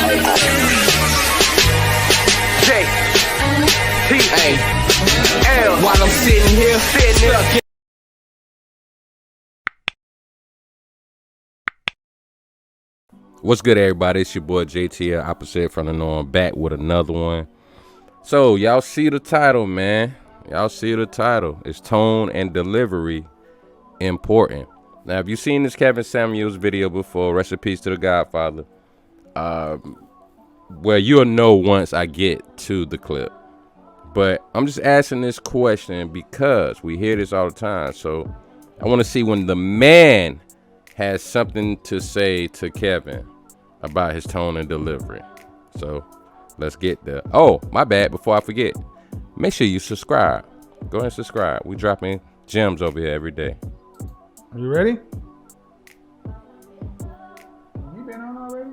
J-T-A-L. While I'm sitting here, stuck. What's good, everybody? It's your boy JTL, opposite from the norm, back with another one. So y'all see the title, man. Y'all see the title. Is tone and delivery important? Now, have you seen this Kevin Samuels video before? Rest in peace to the Godfather. Well, you'll know once I get to the clip. But I'm just asking this question because we hear this all the time. So I want to see when the man has something to say to Kevin about his tone and delivery. So let's get there. Oh, my bad. Before I forget, make sure you subscribe. Go ahead and subscribe. We dropping gems over here every day. Are you ready? You been on already?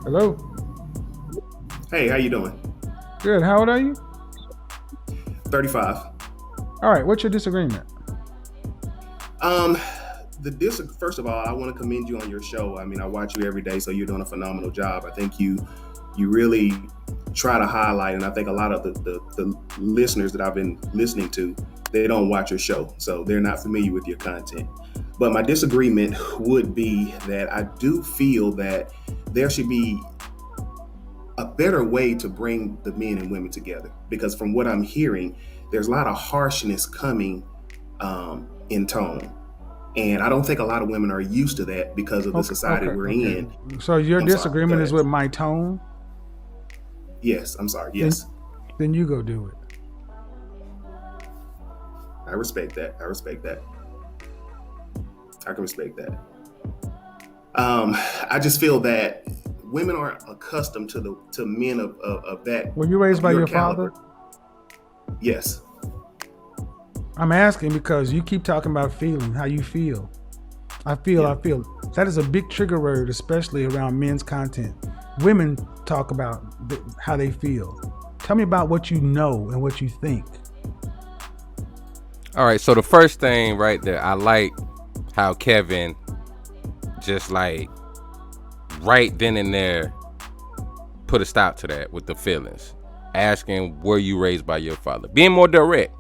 Hello? Hey, how you doing? Good. How old are you? 35. All right. What's your disagreement? First of all, I want to commend you on your show. I mean, I watch you every day, so you're doing a phenomenal job. I think you really try to highlight, and I think a lot of the listeners that I've been listening to, they don't watch your show, so they're not familiar with your content. But my disagreement would be that I do feel that there should be a better way to bring the men and women together, because from what I'm hearing, there's a lot of harshness coming in tone. And I don't think a lot of women are used to that because of the society we're in. So your disagreement is with my tone? Yes, I'm sorry. Yes. Then you go do it. I respect that. I can respect that. I just feel that women aren't accustomed to men of that. Were you raised by your caliber. father? Yes. I'm asking because you keep talking about feeling, how you feel. I feel. That is a big trigger word, especially around men's content. Women talk about how they feel. Tell me about what you know and what you think. All right, so the first thing right there, I like how Kevin just like right then and there put a stop to that with the feelings. Asking, were you raised by your father? Being more direct.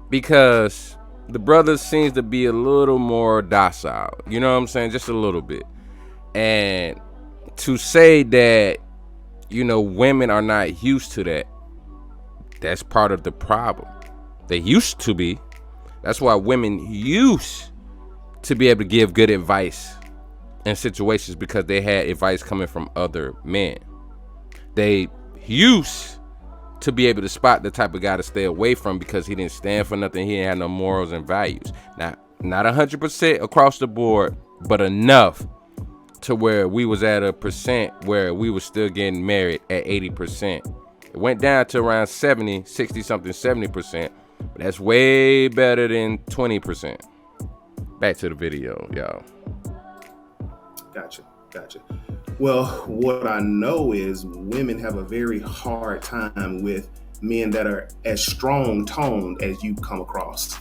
Because the brother seems to be a little more docile. You know what I'm saying? Just a little bit. And to say that, you know, women are not used to that, that's part of the problem. They used to be. That's why women used to be able to give good advice in situations, because they had advice coming from other men. They used to be able to spot the type of guy to stay away from because he didn't stand for nothing. He didn't have no morals and values. Now, not 100% across the board, but enough to where we was at a percent where we was still getting married at 80%. It went down to around 70, 60 something, 70%. But that's way better than 20%. Back to the video, y'all. Gotcha. Well, what I know is women have a very hard time with men that are as strong toned as you come across.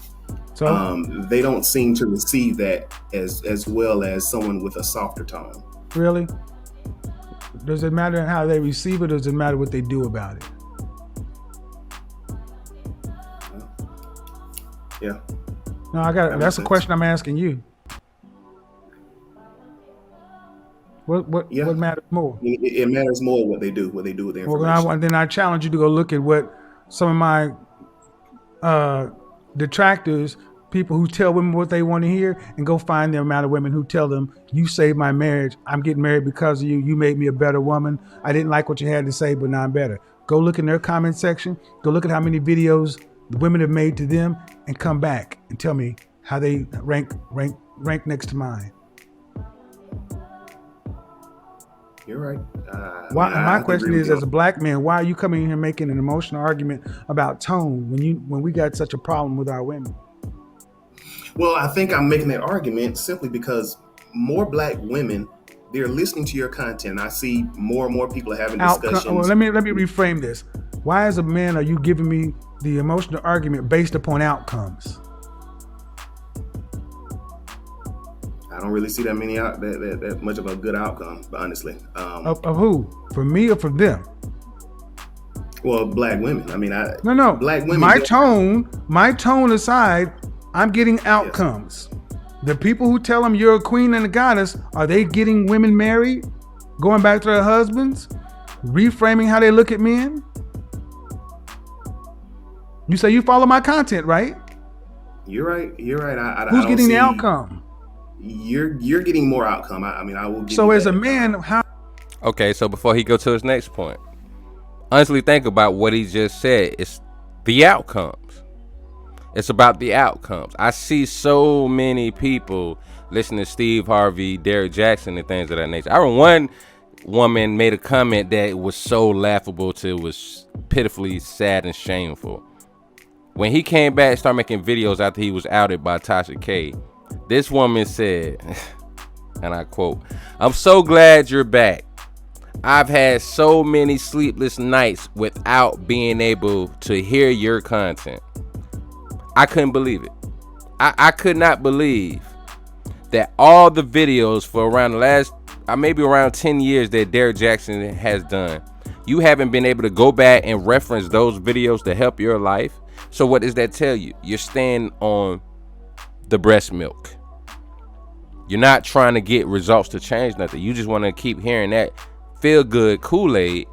So they don't seem to receive that as well as someone with a softer tone. Really? Does it matter how they receive it, or does it matter what they do about it? Yeah. No, that's a question I'm asking you. What matters more? It matters more what they do with their information. Well, then I challenge you to go look at what some of my detractors, people who tell women what they want to hear, and go find the amount of women who tell them, you saved my marriage, I'm getting married because of you, you made me a better woman, I didn't like what you had to say, but now I'm better. Go look in their comment section, go look at how many videos the women have made to them, and come back and tell me how they rank next to mine. You're right. My question is, as a black man, why are you coming in here making an emotional argument about tone when we got such a problem with our women? Well, I think I'm making that argument simply because more black women, they're listening to your content. I see more and more people having discussions. Well, let me reframe this. Why, as a man, are you giving me the emotional argument based upon outcomes? I don't really see that many that much of a good outcome, honestly. Of who? For me or for them? Well, black women. I mean, No. Black women. My tone aside, I'm getting outcomes. Yes. The people who tell them you're a queen and a goddess, are they getting women married? Going back to their husbands? Reframing how they look at men? You say you follow my content, right? You're right. Who's getting the outcome? You're getting more outcome. I mean, I will. So as a man, how? Okay, so before he go to his next point, honestly think about what he just said. It's the outcomes. It's about the outcomes. I see so many people listening to Steve Harvey, Derrick Jackson, and things of that nature. I remember one woman made a comment that was so laughable to it was pitifully sad and shameful. When he came back and started making videos after he was outed by Tasha K, this woman said, and I quote, "I'm so glad you're back. I've had so many sleepless nights without being able to hear your content." I couldn't believe it. I could not believe that all the videos for around the last, maybe around 10 years that Derrick Jackson has done, you haven't been able to go back and reference those videos to help your life. So what does that tell you? You're staying on the breast milk. You're not trying to get results to change nothing. You just want to keep hearing that feel good Kool-Aid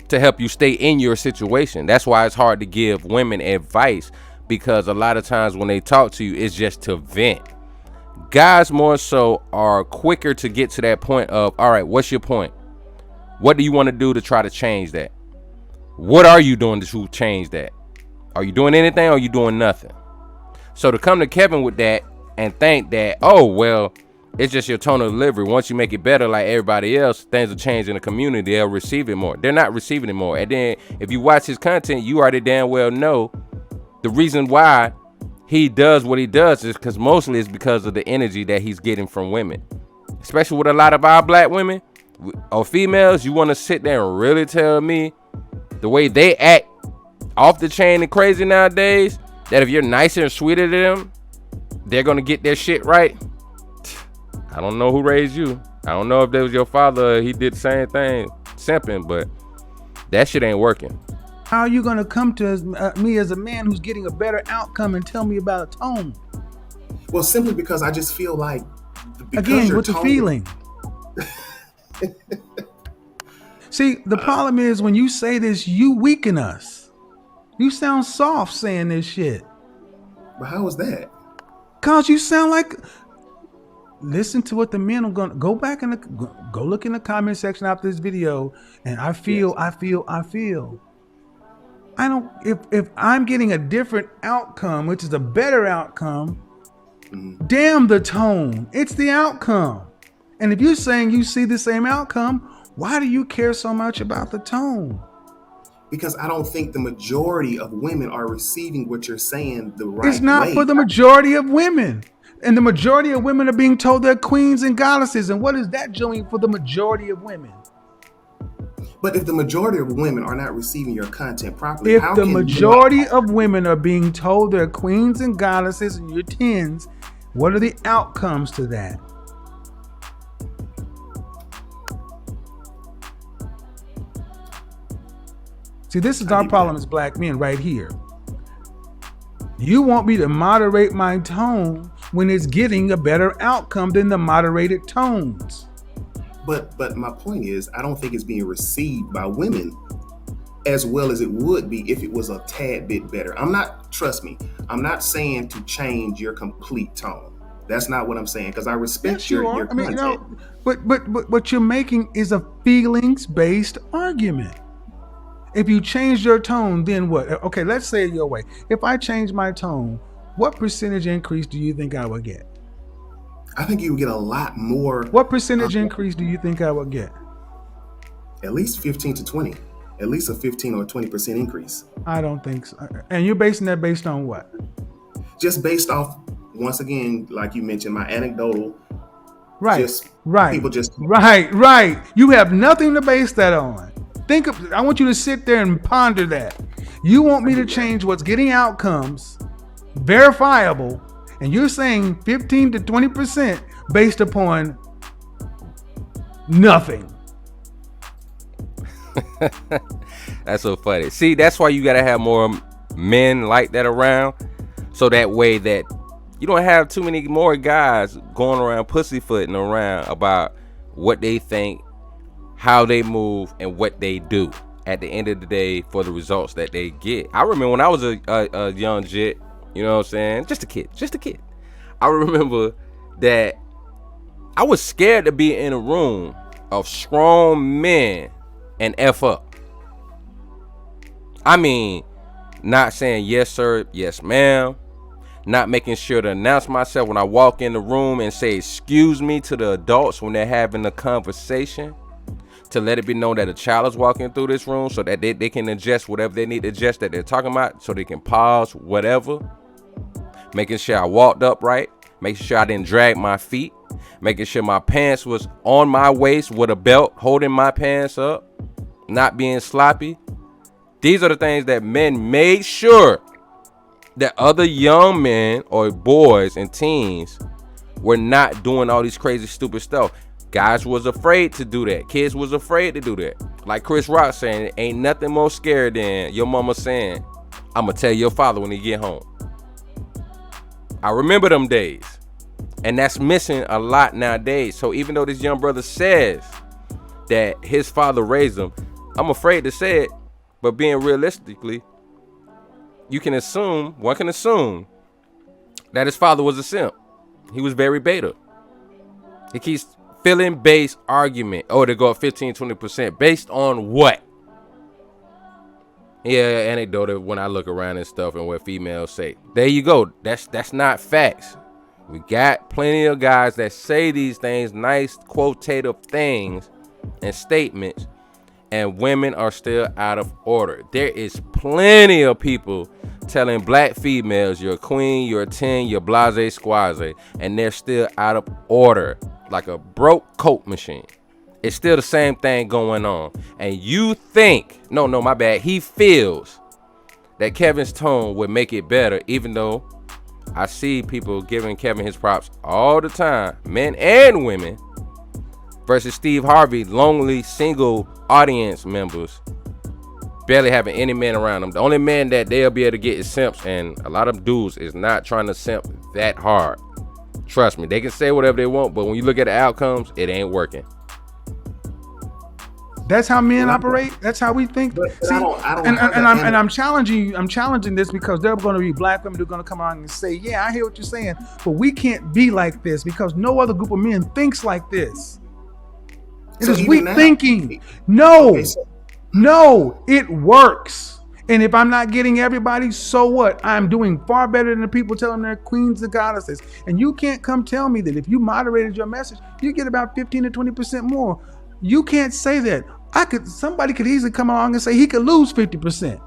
to help you stay in your situation. That's why it's hard to give women advice, because a lot of times when they talk to you, it's just to vent. Guys more so are quicker to get to that point of, all right, what's your point? What do you want to do to try to change that? What are you doing to change that? Are you doing anything or are you doing nothing? So to come to Kevin with that and think that, oh, well, it's just your tone of delivery. Once you make it better like everybody else, things will change in the community. They'll receive it more. They're not receiving it more. And then if you watch his content, you already damn well know the reason why he does what he does is because mostly it's because of the energy that he's getting from women. Especially with a lot of our black women or females, you want to sit there and really tell me the way they act off the chain and crazy nowadays, that if you're nicer and sweeter to them, they're going to get their shit right? I don't know who raised you. I don't know if that was your father. He did the same thing, simping, but that shit ain't working. How are you going to come to me as a man who's getting a better outcome and tell me about a tone? Well, simply because I just feel like... Again, with the feeling. See, the problem is when you say this, you weaken us. You sound soft saying this shit. But how is that? Cause you sound like... Listen to what the men are going to... Go back and go look in the comment section after this video. And I feel. I don't... If I'm getting a different outcome, which is a better outcome, damn the tone. It's the outcome. And if you're saying you see the same outcome, why do you care so much about the tone? Because I don't think the majority of women are receiving what you're saying the right way. It's not for the majority of women. And the majority of women are being told they're queens and goddesses. And what is that doing for the majority of women? But if the majority of women are not receiving your content properly, if the majority of women are being told they're queens and goddesses and you're tens, what are the outcomes to that? See, this is our problem as black men right here. You want me to moderate my tone when it's getting a better outcome than the moderated tones. But my point is, I don't think it's being received by women as well as it would be if it was a tad bit better. Trust me, I'm not saying to change your complete tone. That's not what I'm saying, because I respect your content. But what you're making is a feelings-based argument. If you change your tone, then what? Okay, let's say it your way. If I change my tone, what percentage increase do you think I would get? I think you would get a lot more. What percentage increase do you think I would get? At least 15 to 20. At least a 15 or 20% increase. I don't think so. And you're basing that based on what? Just based off, once again, like you mentioned, my anecdotal. Right. People just. Right. You have nothing to base that on. I want you to sit there and ponder that. You want me to change what's getting outcomes, verifiable, And you're saying 15 to 20% based upon nothing. That's so funny. See, that's why you gotta have more men like that around, so that way that you don't have too many more guys going around pussyfooting around about what they think, how they move, and what they do at the end of the day for the results that they get. I remember when I was a young jit, you know what I'm saying? Just a kid. I remember that I was scared to be in a room of strong men and F up. I mean, not saying yes sir, yes ma'am, not making sure to announce myself when I walk in the room and say excuse me to the adults when they're having a conversation, to let it be known that a child is walking through this room so that they can adjust whatever they need to adjust that they're talking about, so they can pause whatever. Making sure I walked up right, making sure I didn't drag my feet, making sure my pants was on my waist with a belt holding my pants up, not being sloppy. These are the things that men made sure that other young men or boys and teens were not doing all these crazy stupid stuff. Guys was afraid to do that. Kids was afraid to do that. Like Chris Rock saying, ain't nothing more scary than your mama saying, I'm gonna tell your father when he get home. I remember them days. And that's missing a lot nowadays. So even though this young brother says that his father raised him, I'm afraid to say it, but being realistically, one can assume that his father was a simp. He was very beta. He keeps feeling based argument. Oh, they go up 15, 20%. Based on what? Yeah, anecdotal when I look around and stuff and what females say. There you go. That's not facts. We got plenty of guys that say these things, nice quotative things and statements, and women are still out of order. There is plenty of people telling black females you're a queen, you're a 10, you're blase squaze, and they're still out of order like a broke Coke machine. It's still the same thing going on. And you think, my bad, he feels that Kevin's tone would make it better, even though I see people giving Kevin his props all the time, men and women, versus Steve Harvey, lonely single audience members, barely having any men around them. The only man that they'll be able to get is simps, and a lot of dudes is not trying to simp that hard. Trust me, they can say whatever they want, but when you look at the outcomes, it ain't working. That's how men operate. That's how we think. See, I'm challenging this because there are going to be black women who are going to come on and say, yeah, I hear what you're saying, but we can't be like this because no other group of men thinks like this. It is weak thinking. No, it works. And if I'm not getting everybody, so what? I'm doing far better than the people telling their queens and goddesses. And you can't come tell me that if you moderated your message, you get about 15 to 20% more. You can't say that. Somebody could easily come along and say he could lose 50%.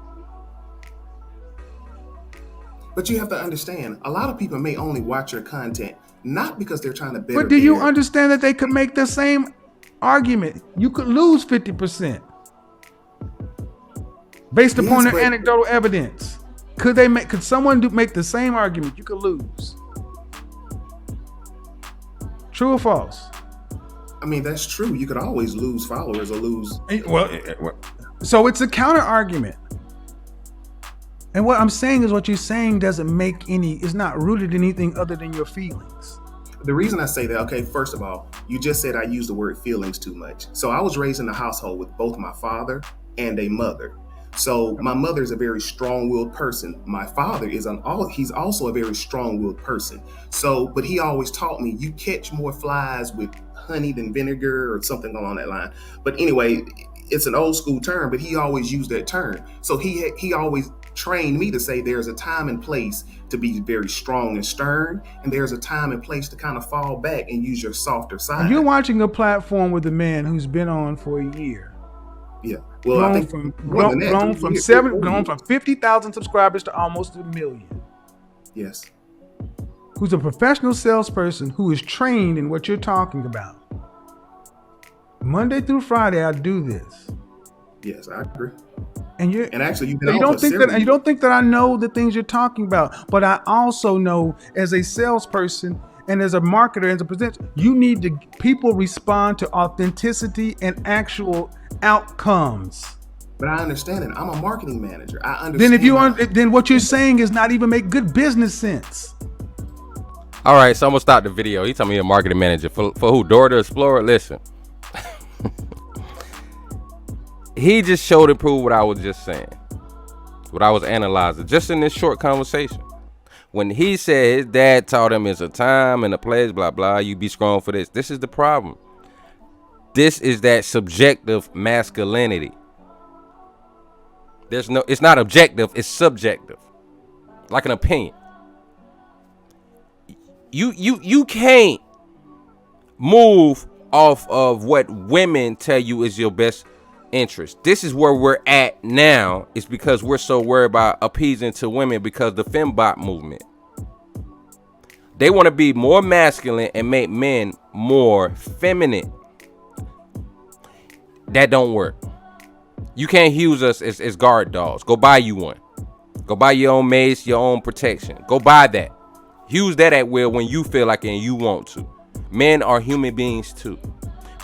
But you have to understand, a lot of people may only watch your content not because they're trying to better. But do you understand that they could make the same argument? You could lose 50% based upon their anecdotal evidence. Could someone make the same argument? You could lose. True or false? I mean, that's true. You could always lose followers or lose. Well, so it's a counter argument. And what I'm saying is what you're saying doesn't make it's not rooted in anything other than your feelings. The reason I say that, okay, first of all, you just said I use the word feelings too much. So I was raised in a household with both my father and a mother. So my mother is a very strong-willed person. My father he's also a very strong-willed person. So, but he always taught me you catch more flies with honey than vinegar or something along that line. But anyway, it's an old school term, but he always used that term. So he always trained me to say there's a time and place to be very strong and stern, and there's a time and place to kind of fall back and use your softer side. You're watching a platform with a man who's been on for a year. Yeah. Well, grown from 50,000 subscribers to almost 1 million. Yes. Who's a professional salesperson who is trained in what you're talking about. Monday through Friday, I do this. Yes, I agree. And actually, you've been you on don't for think several that you don't think that I know the things you're talking about, but I also know as a salesperson and as a marketer, as a presenter, you need to people respond to authenticity and actual outcomes. But I understand it. I'm a marketing manager. I understand. Then if you that. aren't, then what you're saying is not even make good business sense. All right, so I'm gonna stop the video. He told me a marketing manager for who? Dora the Explorer. Listen, he just showed and proved what I was just saying, what I was analyzing, just in this short conversation. When he said his dad taught him it's a time and a place, blah blah. You be strong for this. This is the problem. This is that subjective masculinity. It's not objective, it's subjective. Like an opinion. You can't move off of what women tell you is your best interest. This is where we're at now. It's because we're so worried about appeasing to women because the fembot movement. They want to be more masculine and make men more feminine. That don't work. You can't use us as guard dogs. Go buy you one. Go buy your own mace, your own protection. Go buy that. Use that at will when you feel like it and you want to. Men are human beings too.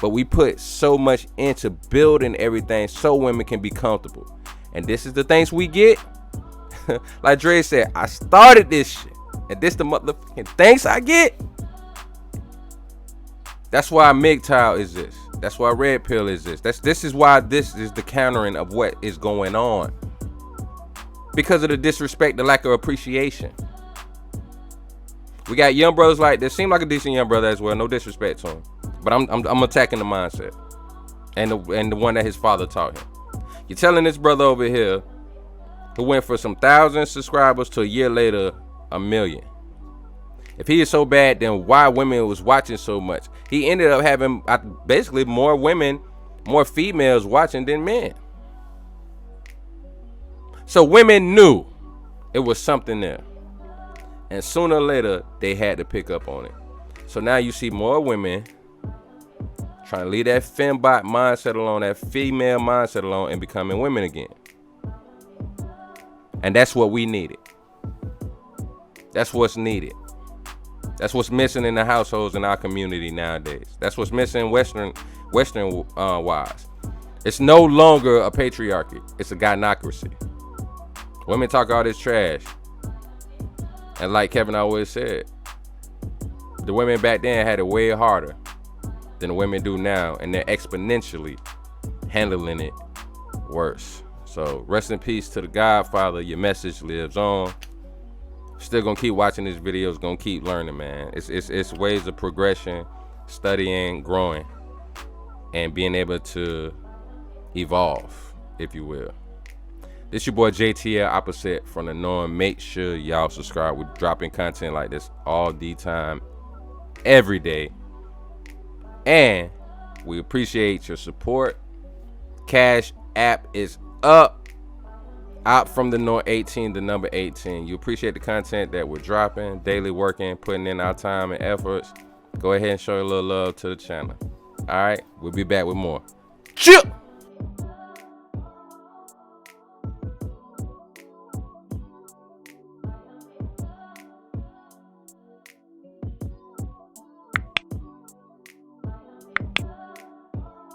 But we put so much into building everything so women can be comfortable. And this is the things we get. Like Dre said, I started this shit. And this the motherfucking things I get. That's why MGTOW is this. That's why Red Pill is this. This is why this is the countering of what is going on. Because of the disrespect, the lack of appreciation. We got young brothers like this. Seem like a decent young brother as well. No disrespect to him. But I'm attacking the mindset. And the one that his father taught him. You're telling this brother over here who went for some 1,000 subscribers to a year later 1 million. If he is so bad, then why women was watching so much? He ended up having basically more women, more females watching than men. So women knew it was something there. And sooner or later, they had to pick up on it. So now you see more women trying to leave that fembot mindset alone, that female mindset alone, and becoming women again. And that's what we needed. That's what's needed. That's what's missing in the households in our community nowadays. That's what's missing Western wise. It's no longer a patriarchy. It's a gynocracy. Women talk all this trash. And like Kevin always said, the women back then had it way harder than the women do now. And they're exponentially handling it worse. So rest in peace to the Godfather. Your message lives on. Still gonna keep watching these videos, gonna keep learning, man. It's ways of progression, studying, growing, and being able to evolve, if you will. This your boy JTL Opposite from the Norm. Make sure y'all subscribe. We're dropping content like this all the time, every day. And we appreciate your support. Cash App is up. Out from the North 18, the number 18. You appreciate the content that we're dropping, daily working, putting in our time and efforts. Go ahead and show a little love to the channel. All right, we'll be back with more. Chill.